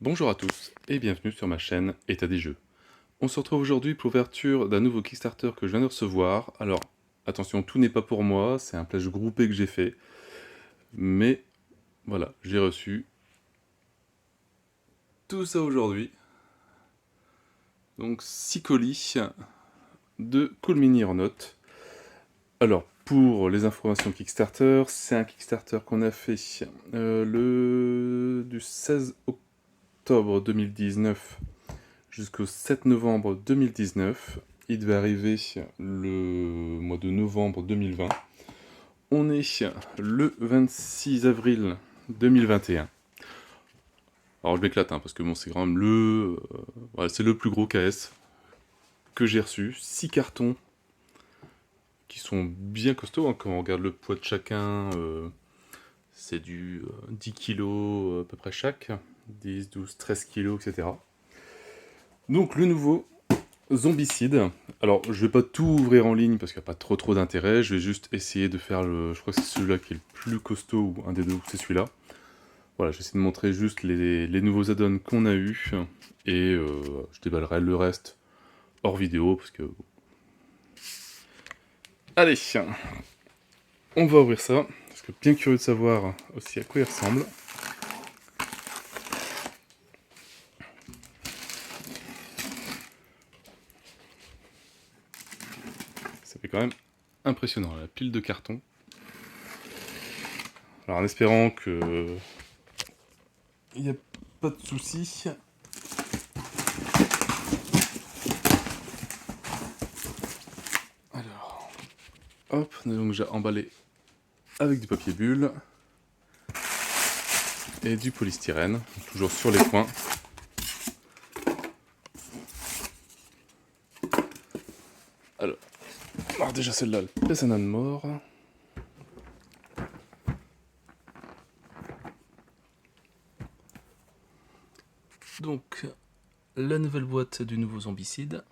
Bonjour à tous et bienvenue sur ma chaîne État des Jeux. On se retrouve aujourd'hui pour l'ouverture d'un nouveau Kickstarter que je viens de recevoir. Alors, attention, tout n'est pas pour moi, c'est un pledge groupé que j'ai fait. Mais, voilà, j'ai reçu tout ça aujourd'hui. Donc, 6 colis de Cool Mini Aeronautes. Alors, pour les informations Kickstarter, c'est un Kickstarter qu'on a fait du 16 octobre 2019 jusqu'au 7 novembre 2019. Il devait arriver le mois de novembre 2020. On est le 26 avril 2021. Alors je m'éclate, parce que bon, c'est quand même voilà, c'est le plus gros KS que j'ai reçu. 6 cartons qui sont bien costauds, quand on regarde le poids de chacun, c'est du 10 kg à peu près chaque, 10, 12, 13 kg, etc. Donc le nouveau Zombicide. Alors, je vais pas tout ouvrir en ligne parce qu'il n'y a pas trop d'intérêt. Je vais juste essayer de faire je crois que c'est celui-là qui est le plus costaud, ou un des deux, c'est celui-là. Voilà, j'essaie de montrer juste les nouveaux add-ons qu'on a eu et je déballerai le reste hors vidéo parce que... Allez, on va ouvrir ça, parce que bien curieux de savoir aussi à quoi il ressemble. Ça fait quand même impressionnant, la pile de cartons. Alors en espérant que il n'y a pas de soucis. Alors, hop, on a donc déjà emballé avec du papier bulle et du polystyrène, toujours sur les coins. Alors déjà celle-là, elle pèse un âne mort. Donc, la nouvelle boîte du nouveau Zombicide.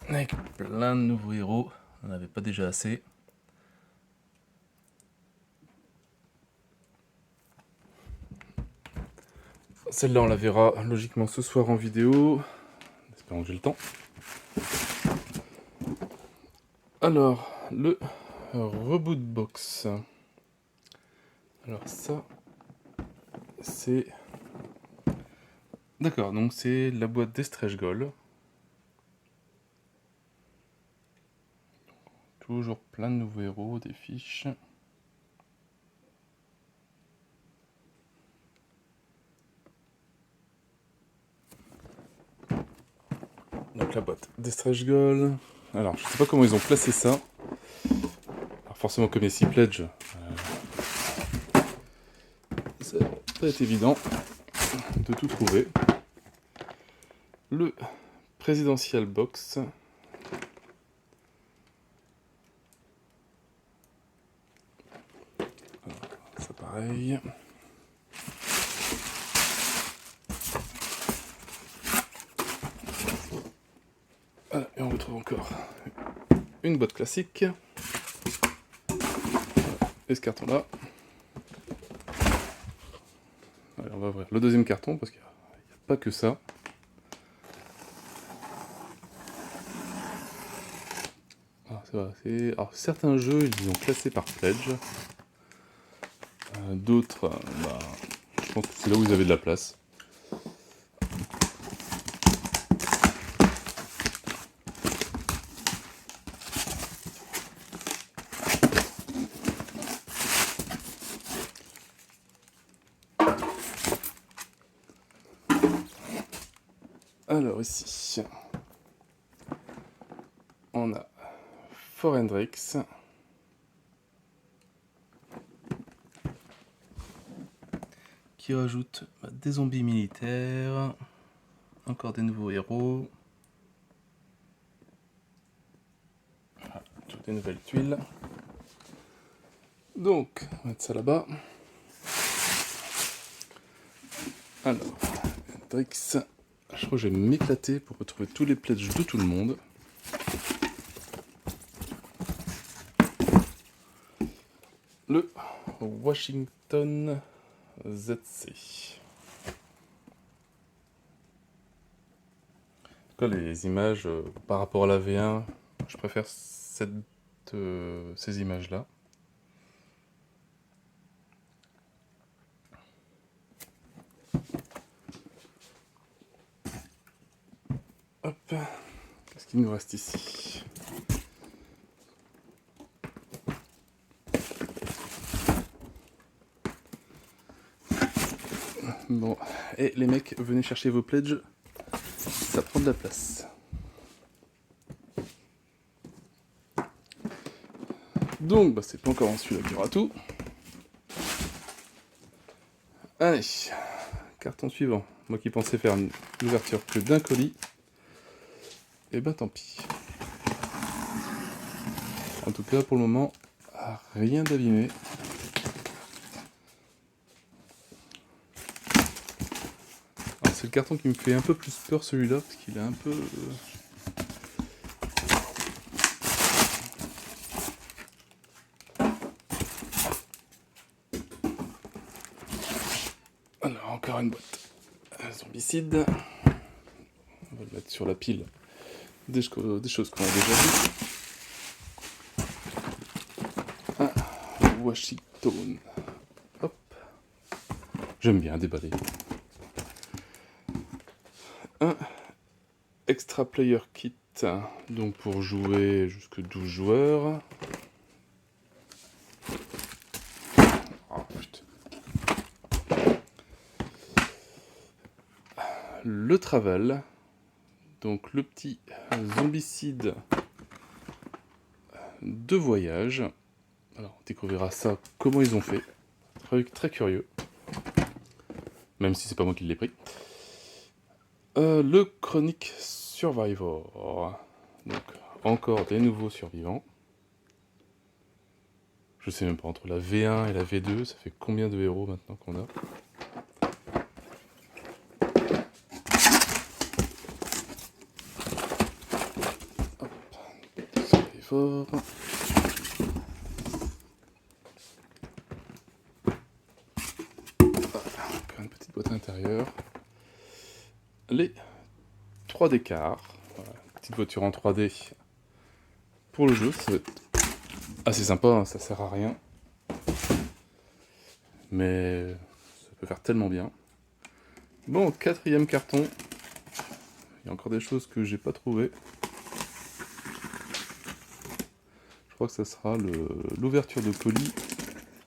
Avec plein de nouveaux héros, on n'avait pas déjà assez. Celle-là, on la verra logiquement ce soir en vidéo. Espérons que j'ai le temps. Alors, le Reboot Box. Alors ça, c'est... D'accord, donc c'est la boîte des Stretch Goals. Toujours plein de nouveaux héros, des fiches. Donc la boîte des Stretch Goals. Alors, je sais pas comment ils ont placé ça. Alors forcément, comme il y a 6 pledges, ça va pas être évident de tout trouver. Le Presidential Box. Alors, ça pareil. Voilà, et on retrouve encore une boîte classique. Et ce carton là. Allez, on va ouvrir le deuxième carton parce qu'il n'y a pas que ça. Alors, certains jeux, ils ont classé par pledge. D'autres, je pense que c'est là où ils avaient de la place. Alors ici, on a Forendrix. Qui rajoute des zombies militaires, encore des nouveaux héros, toutes des nouvelles tuiles. Donc, on va mettre ça là-bas. Alors, Drix, je crois que je vais m'éclater pour retrouver tous les pledges de tout le monde. Le Washington ZC. En tout cas, les images par rapport à la V1, je préfère ces images-là. Hop, qu'est-ce qu'il nous reste ici? Bon, et les mecs, venez chercher vos pledges, ça prend de la place. Donc, bah, c'est pas encore en celui-là qu'il y aura tout. Allez, carton suivant. Moi qui pensais faire une ouverture que d'un colis, et ben tant pis. En tout cas, pour le moment, rien d'abîmé. Alors, c'est le carton qui me fait un peu plus peur, celui-là, parce qu'il est un peu... Alors, encore une boîte. Zombicide. On va le mettre sur la pile des choses qu'on a déjà vues. Washington. Hop. J'aime bien déballer. Un extra player kit, donc pour jouer jusque 12 joueurs. Oh, putain. Le travel, donc le petit zombicide de voyage. Alors on découvrira ça, comment ils ont fait. Très curieux. Même si c'est pas moi qui l'ai pris. Le Chronic Survivor. Donc encore des nouveaux survivants. Je sais même pas, entre la V1 et la V2, ça fait combien de héros maintenant qu'on a? Hop, Survivor. Encore une petite boîte intérieure. Les 3D cars. Voilà, petite voiture en 3D pour le jeu, ça va être assez sympa, hein, ça sert à rien. Mais ça peut faire tellement bien. Bon, quatrième carton. Il y a encore des choses que j'ai pas trouvées. Je crois que ça sera l'ouverture de colis,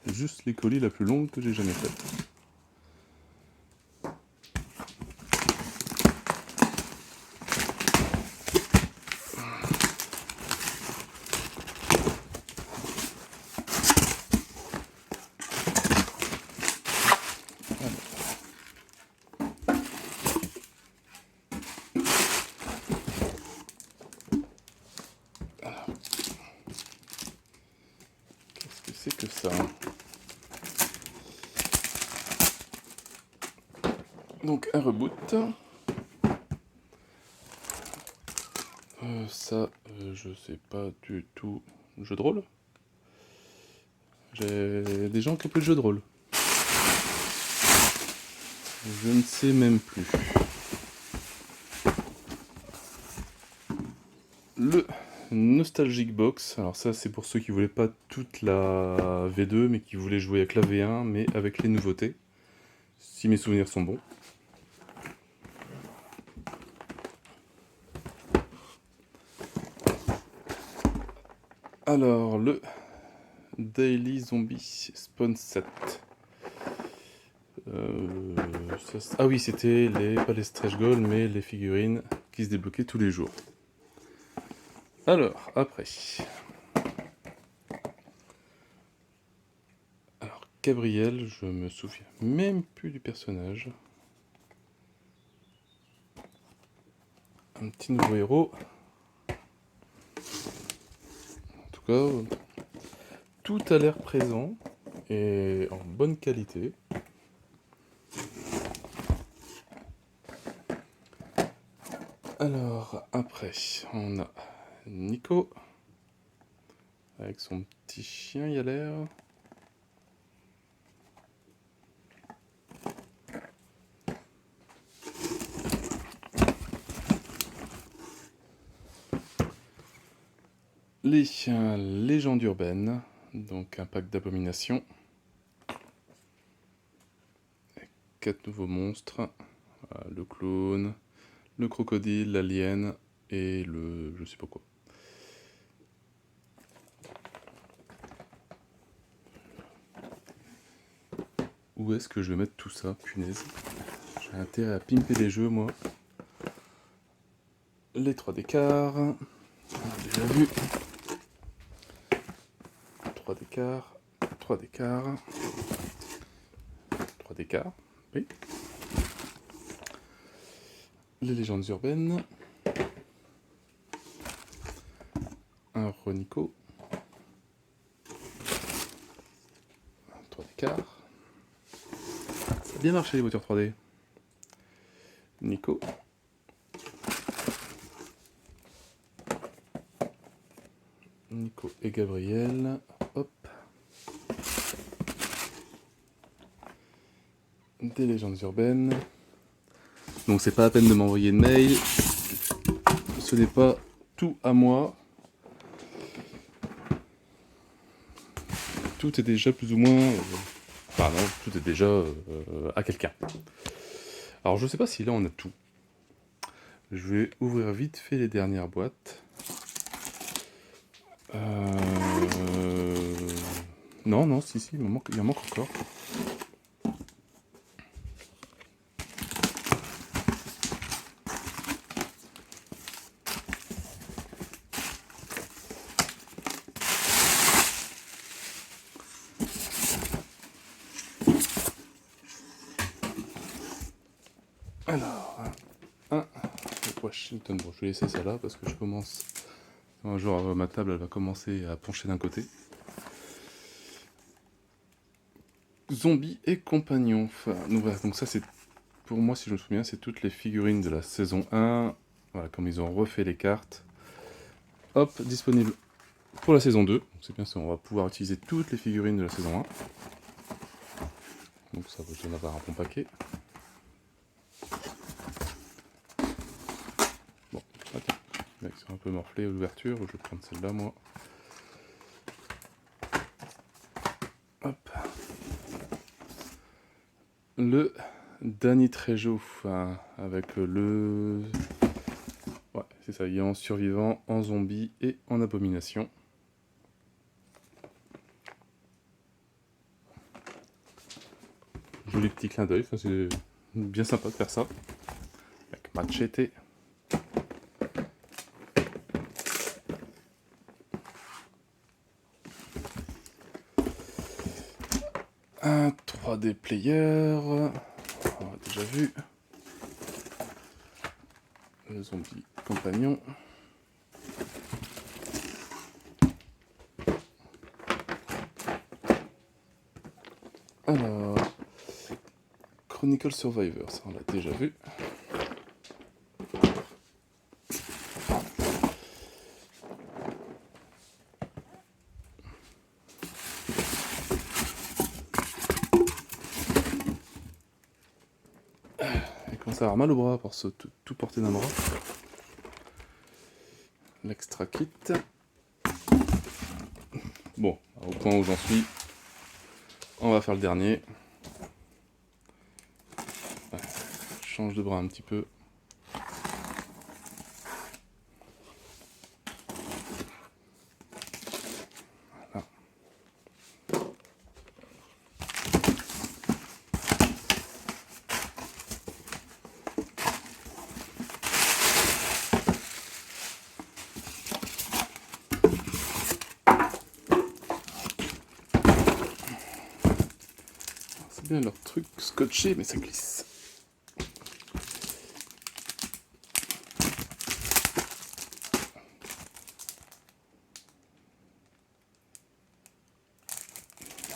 juste les colis la plus longue que j'ai jamais faite. C'est que ça. Donc un reboot. Ça, je sais pas du tout. Jeu de rôle. J'ai des gens qui ont plus de jeu de rôle. Je ne sais même plus. Le Nostalgic Box. Alors ça, c'est pour ceux qui voulaient pas toute la V2, mais qui voulaient jouer avec la V1, mais avec les nouveautés. Si mes souvenirs sont bons. Alors, le Daily Zombie Spawn Set. Ah oui, c'était pas les stretch goals, mais les figurines qui se débloquaient tous les jours. Alors, après. Alors, Gabriel, je me souviens même plus du personnage. Un petit nouveau héros. En tout cas, tout a l'air présent et en bonne qualité. Alors, après, on a Nico, avec son petit chien, il a l'air. Les légendes urbaines, donc un pack d'abominations. 4 nouveaux monstres, le clone, le crocodile, l'alien et le je sais pas quoi. Où est-ce que je vais mettre tout ça, punaise? J'ai intérêt à pimper les jeux, moi. Les 3 d'écart. On a déjà vu. 3 d'écart. 3 d'écart. 3 d'écart. Oui. Les légendes urbaines. Un Ronico. 3 d'écart. Ça a bien marché les voitures 3D. Nico. Nico et Gabriel. Hop. Des légendes urbaines. Donc c'est pas la peine de m'envoyer de mail. Ce n'est pas tout à moi. Tout est déjà plus ou moins... Enfin non, tout est déjà à quelqu'un. Alors je sais pas si là on a tout. Je vais ouvrir vite fait les dernières boîtes. Non, si, il en manque encore. Alors, Washington, bon je vais laisser ça là parce que je commence... Un jour ma table elle va commencer à pencher d'un côté. Zombies et compagnons. Enfin, donc ça c'est, pour moi si je me souviens, c'est toutes les figurines de la saison 1. Voilà, comme ils ont refait les cartes. Hop, disponible pour la saison 2. C'est bien ça, on va pouvoir utiliser toutes les figurines de la saison 1. Donc ça va bien avoir un bon paquet. Bon, attends, ils sont un peu morflés à l'ouverture, je vais prendre celle-là moi. Hop. Le Danny Trejo, avec le... Ouais, c'est ça, il est en survivant, en zombie et en abomination. Joli petit clin d'œil, c'est bien sympa de faire ça. Avec Machete. Un 3D player. On a déjà vu. Le zombie compagnon. Alors, Chronicle Survivor, ça on l'a déjà vu. Il commence à avoir mal au bras pour se tout porter d'un bras. L'extra kit. Bon, au point où j'en suis, on va faire le dernier. Ouais, change de bras un petit peu. Voilà. C'est bien leur truc scotché, mais ça glisse.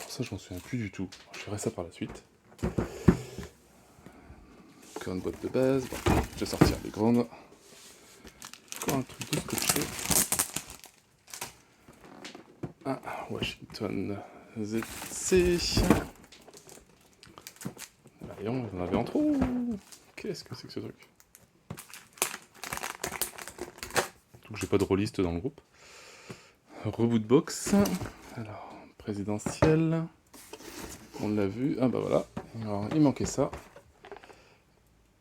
Ça, j'en souviens plus du tout. Je ferai ça par la suite. Encore une boîte de base. Bon, je vais sortir les grandes. Encore un truc de scotché. Ah, Washington ZC. Voyons, on en avait en trop. Qu'est-ce que c'est que ce truc? Surtout que j'ai pas de rôliste dans le groupe. reboot box. Alors, présidentielle. On l'a vu. Ah bah voilà. Alors, il manquait ça.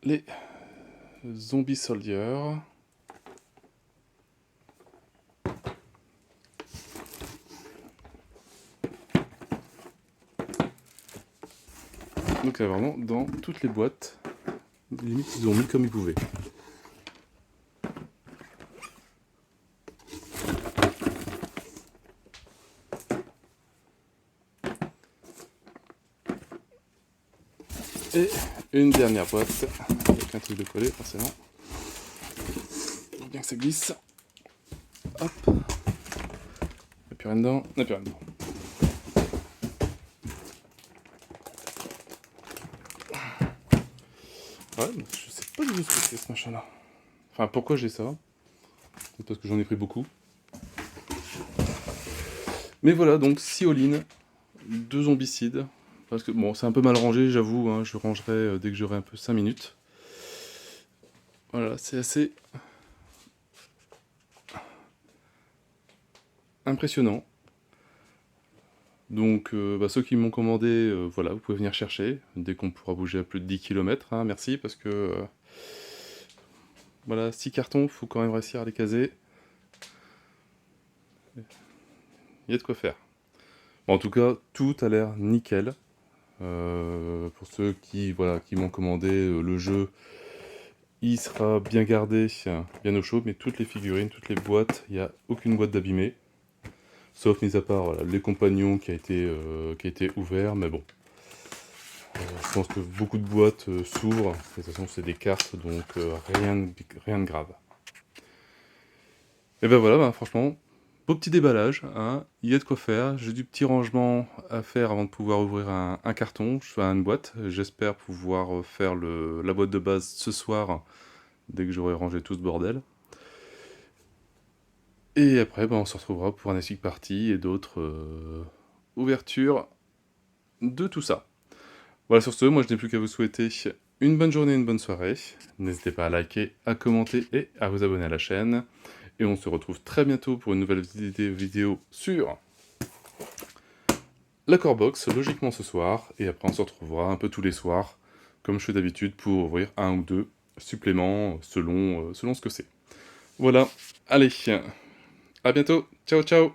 Les Zombie Soldiers. Donc là, vraiment, dans toutes les boîtes, limite, ils ont mis comme ils pouvaient. Et une dernière boîte, avec un truc de coller, forcément. Faut bien que ça glisse. Hop. Il n'y a plus rien dedans. Il n'y a plus rien dedans. Ouais, je sais pas du tout ce que c'est ce machin-là. Enfin, pourquoi j'ai ça? C'est parce que j'en ai pris beaucoup. Mais voilà, donc 6 all-in, 2 zombicides. Parce que bon, c'est un peu mal rangé, j'avoue, hein, je rangerai dès que j'aurai un peu 5 minutes. Voilà, c'est assez impressionnant. Donc, ceux qui m'ont commandé, voilà, vous pouvez venir chercher, dès qu'on pourra bouger à plus de 10 km, hein, merci, parce que, voilà, 6 cartons, faut quand même réussir à les caser. Il y a de quoi faire. Bon, en tout cas, tout a l'air nickel. Pour ceux qui, voilà, qui m'ont commandé le jeu, il sera bien gardé, bien au chaud, mais toutes les figurines, toutes les boîtes, il n'y a aucune boîte d'abîmée. Sauf mis à part voilà, les compagnons qui a été ouvert, mais bon. Je pense que beaucoup de boîtes s'ouvrent, de toute façon c'est des cartes, donc rien de grave. Et ben voilà, franchement, beau petit déballage, hein, il y a de quoi faire, j'ai du petit rangement à faire avant de pouvoir ouvrir un carton, je fais une boîte, j'espère pouvoir faire la boîte de base ce soir, dès que j'aurai rangé tout ce bordel. Et après, on se retrouvera pour un Escape Party et d'autres ouvertures de tout ça. Voilà, sur ce, moi je n'ai plus qu'à vous souhaiter une bonne journée, une bonne soirée. N'hésitez pas à liker, à commenter et à vous abonner à la chaîne. Et on se retrouve très bientôt pour une nouvelle vidéo sur la Core Box, logiquement ce soir. Et après on se retrouvera un peu tous les soirs, comme je fais d'habitude, pour ouvrir un ou deux suppléments selon ce que c'est. Voilà, allez, à bientôt, ciao ciao.